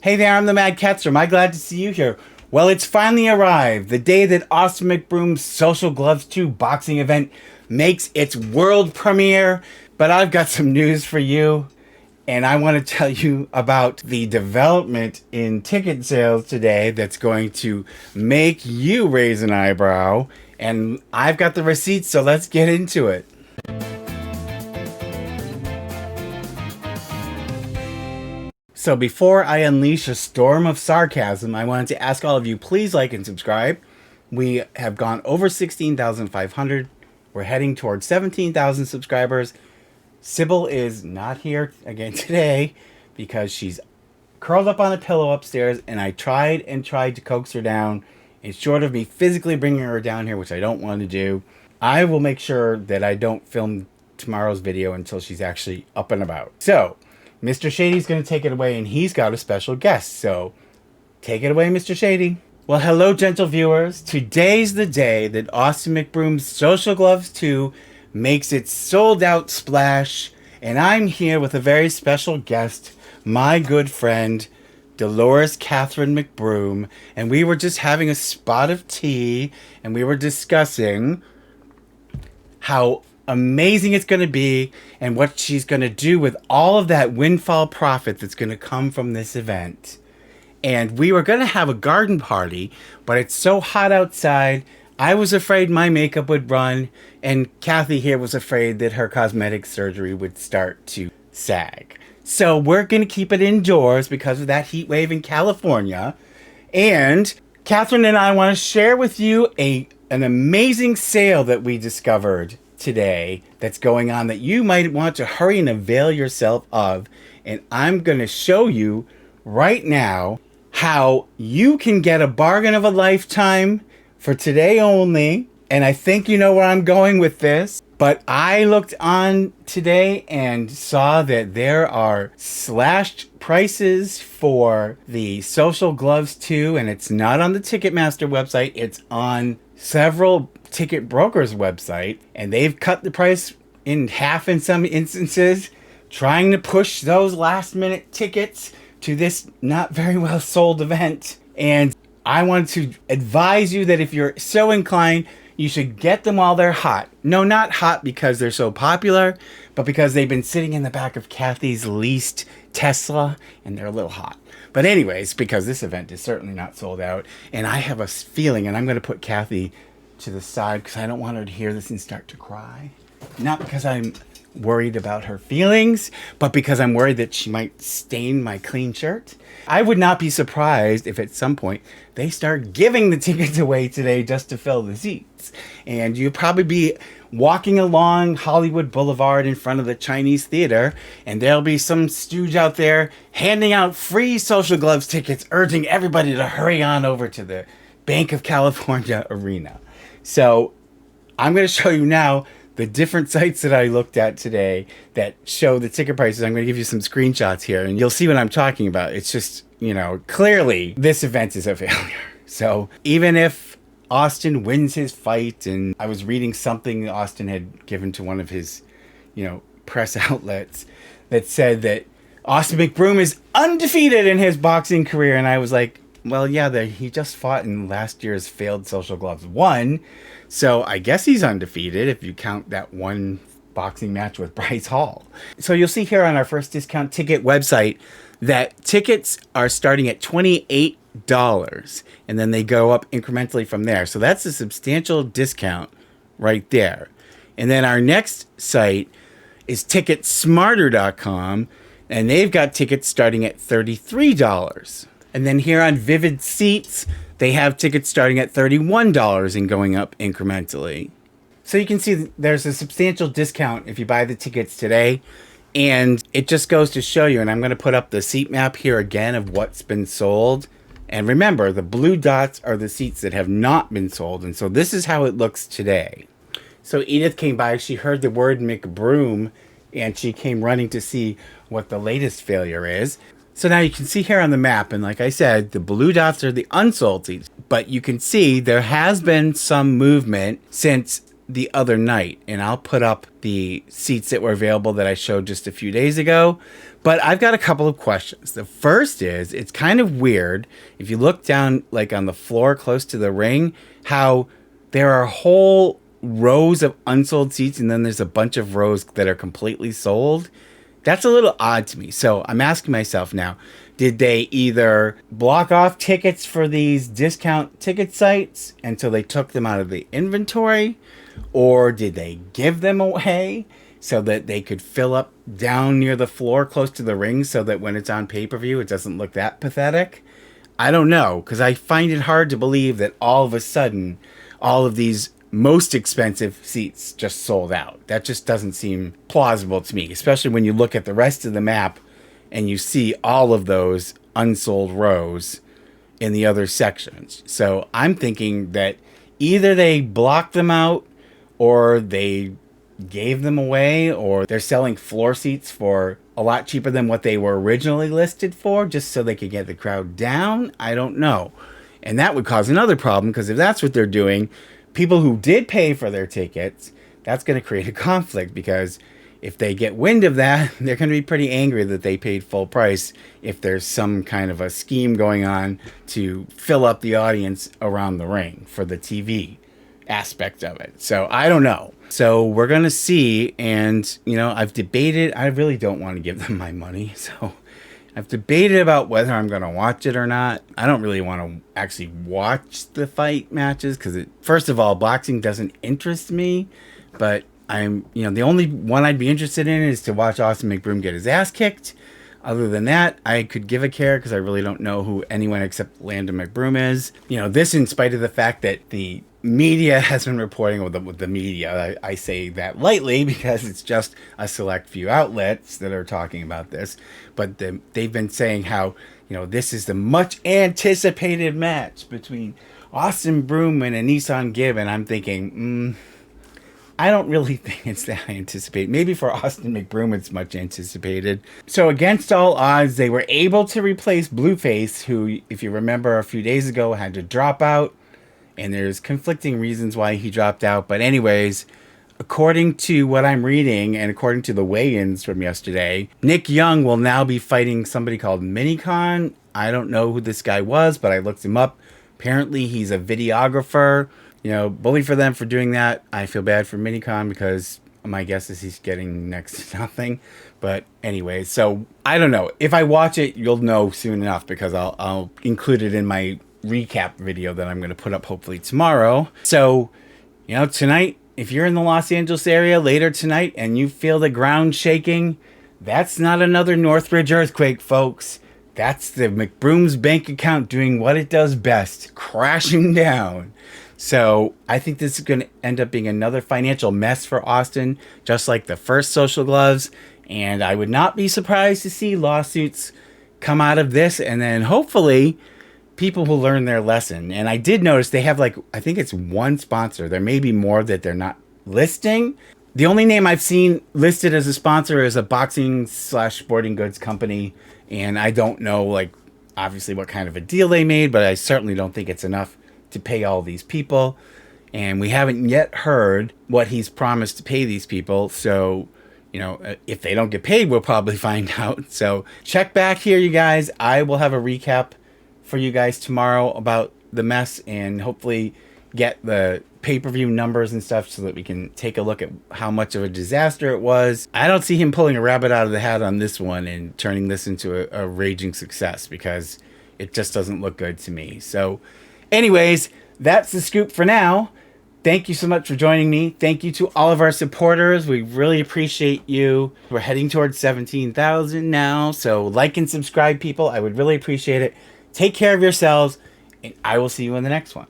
Hey there, I'm the MadCatster. Am I glad to see you here? Well, it's finally arrived. The day that Austin McBroom's Social Gloves 2 boxing event makes its world premiere. But I've got some news for you. And I want to tell you about the development in ticket sales today that's going to make you raise an eyebrow. And I've got the receipts, so let's get into it. So before I unleash a storm of sarcasm, I wanted to ask all of you, please like and subscribe. We have gone over 16,500. We're heading towards 17,000 subscribers. Sybil is not here again today because she's curled up on a pillow upstairs, and I tried to coax her down. And short of me physically bringing her down here, which I don't want to do, I will make sure that I don't film tomorrow's video until she's actually up and about. So Mr. Shady's going to take it away, and he's got a special guest. So take it away, Mr. Shady. Well, hello, gentle viewers. Today's the day that Austin McBroom's Social Gloves 2 makes its sold-out splash, and I'm here with a very special guest, my good friend, Dolores Catherine McBroom, and we were just having a spot of tea, and we were discussing how amazing it's going to be and what she's going to do with all of that windfall profit that's going to come from this event. And we were going to have a garden party, but it's so hot outside, I was afraid my makeup would run, and Kathy here was afraid that her cosmetic surgery would start to sag. So we're going to keep it indoors because of that heat wave in California. And Catherine and I want to share with you an amazing sale that we discovered today that's going on that you might want to hurry and avail yourself of. And I'm going to show you right now how you can get a bargain of a lifetime for today only. And I think you know where I'm going with this, but I looked on today and saw that there are slashed prices for the Social Gloves 2, and it's not on the Ticketmaster website, it's on several ticket brokers' website, and they've cut the price in half in some instances, trying to push those last minute tickets to this not very well sold event. And I want to advise you that if you're so inclined, you should get them while they're hot. No, not hot because they're so popular, but because they've been sitting in the back of Kathy's leased Tesla and they're a little hot. But anyways, because this event is certainly not sold out, and I have a feeling, and I'm going to put Kathy to the side because I don't want her to hear this and start to cry. Not because I'm worried about her feelings, but because I'm worried that she might stain my clean shirt. I would not be surprised if at some point they start giving the tickets away today just to fill the seats. And you'll probably be walking along Hollywood Boulevard in front of the Chinese theater, and there'll be some stooge out there handing out free Social Gloves tickets, urging everybody to hurry on over to the Bank of California arena. So I'm going to show you now the different sites that I looked at today that show the ticket prices. I'm going to give you some screenshots here, and you'll see what I'm talking about. It's just, clearly this event is a failure. So even if Austin wins his fight, and I was reading something Austin had given to one of his, press outlets that said that Austin McBroom is undefeated in his boxing career. And I was like, well, yeah, he just fought in last year's failed Social Gloves 1. So I guess he's undefeated if you count that one boxing match with Bryce Hall. So you'll see here on our first discount ticket website that tickets are starting at $28, and then they go up incrementally from there. So that's a substantial discount right there. And then our next site is ticketsmarter.com, and they've got tickets starting at $33. And then here on Vivid Seats, they have tickets starting at $31 and going up incrementally. So you can see there's a substantial discount if you buy the tickets today. And it just goes to show you, and I'm going to put up the seat map here again of what's been sold. And remember, the blue dots are the seats that have not been sold. And so this is how it looks today. So Edith came by, she heard the word McBroom, and she came running to see what the latest failure is. So now you can see here on the map, and like I said, the blue dots are the unsold seats. But you can see there has been some movement since the other night, and I'll put up the seats that were available that I showed just a few days ago. But I've got a couple of questions. The first is, it's kind of weird if you look down like on the floor close to the ring, how there are whole rows of unsold seats and then there's a bunch of rows that are completely sold. That's a little odd to me. So I'm asking myself now, did they either block off tickets for these discount ticket sites until they took them out of the inventory? Or did they give them away so that they could fill up down near the floor close to the ring so that when it's on pay-per-view, it doesn't look that pathetic? I don't know, because I find it hard to believe that all of a sudden, all of these most expensive seats just sold out. That just doesn't seem plausible to me, especially when you look at the rest of the map and you see all of those unsold rows in the other sections. So I'm thinking that either they blocked them out or they gave them away, or they're selling floor seats for a lot cheaper than what they were originally listed for just so they could get the crowd down. I don't know. And that would cause another problem, because if that's what they're doing, people who did pay for their tickets, that's going to create a conflict, because if they get wind of that, they're going to be pretty angry that they paid full price if there's some kind of a scheme going on to fill up the audience around the ring for the TV aspect of it. So I don't know. So we're going to see. And, you know, I've debated. I really don't want to give them my money. So I've debated about whether I'm going to watch it or not. I don't really want to actually watch the fight matches because, first of all, boxing doesn't interest me. But the only one I'd be interested in is to watch Austin McBroom get his ass kicked. Other than that, I could give a care because I really don't know who anyone except Landon McBroom is. You know, this in spite of the fact that the media has been reporting with the media. I say that lightly because it's just a select few outlets that are talking about this. But they've been saying how, you know, this is the much anticipated match between Austin McBroom and a Nissan Gibb. And I'm thinking, I don't really think it's that anticipated. Maybe for Austin McBroom, it's much anticipated. So against all odds, they were able to replace Blueface, who, if you remember a few days ago, had to drop out. And there's conflicting reasons why he dropped out. But anyways, according to what I'm reading and according to the weigh-ins from yesterday, Nick Young will now be fighting somebody called Minicon. I don't know who this guy was, but I looked him up. Apparently, he's a videographer. You know, bully for them for doing that. I feel bad for Minicon because my guess is he's getting next to nothing. But anyways, so I don't know. If I watch it, you'll know soon enough because I'll include it in my recap video that I'm going to put up hopefully tomorrow. So, you know, tonight, if you're in the Los Angeles area later tonight and you feel the ground shaking, that's not another Northridge earthquake, folks. That's the McBroom's bank account doing what it does best, crashing down. So I think this is going to end up being another financial mess for Austin, just like the first Social Gloves. And I would not be surprised to see lawsuits come out of this. And then hopefully people will learn their lesson. And I did notice they have I think it's one sponsor. There may be more that they're not listing. The only name I've seen listed as a sponsor is a boxing/sporting goods company. And I don't know, obviously what kind of a deal they made, but I certainly don't think it's enough to pay all these people. And we haven't yet heard what he's promised to pay these people. So, you know, if they don't get paid, we'll probably find out. So check back here, you guys. I will have a recap for you guys tomorrow about the mess and hopefully get the pay-per-view numbers and stuff so that we can take a look at how much of a disaster it was. I don't see him pulling a rabbit out of the hat on this one and turning this into a raging success because it just doesn't look good to me. So anyways, that's the scoop for now. Thank you so much for joining me. Thank you to all of our supporters. We really appreciate you. We're heading towards 17,000 now. So like and subscribe, people. I would really appreciate it. Take care of yourselves, and I will see you in the next one.